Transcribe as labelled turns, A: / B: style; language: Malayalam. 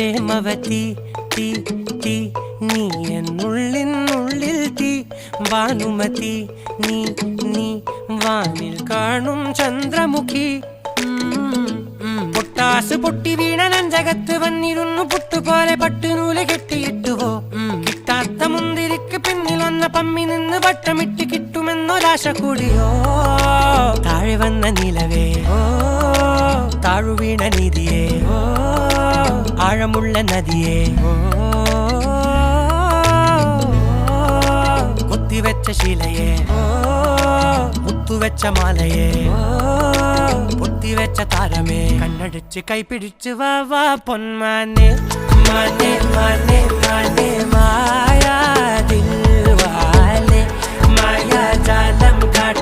A: പ്രേമവതി തീ തീ നീ എന്നുള്ളിൽ തീ ഭാനുമതി നീ നീ വാനിൽ കാണും ചന്ദ്രമുഖി പൊട്ടാസ് പൊട്ടി വീണ നെഞ്ചകത്ത് വന്നിരുന്നു പുട്ടുപോലെ പട്ടുനൂല് കെട്ടിയിട്ടുവോ കിട്ടാത്ത മുന്തിരിക്ക് പിന്നിൽ വന്ന പമ്മി നിന്ന് വട്ടമിട്ട് കിട്ടുമെന്നൊരാശ കൂടിയോ താഴെ വന്ന നിലവേ താഴു വീണ നിധിയേ ആഴമുള്ള നദിയേ കൊത്തിവെച്ച ശിലയേ മുത്തുവെച്ച മാലയേ പൊത്തിവെച്ച താരമേ കണ്ണടിച്ച് കൈപിടിച്ച് വാ വാ പൊന്മാനെ മാനെ മാനെ മാനെ മായാ ദിൽവാലെ മായാ ജാലം കാട്ടി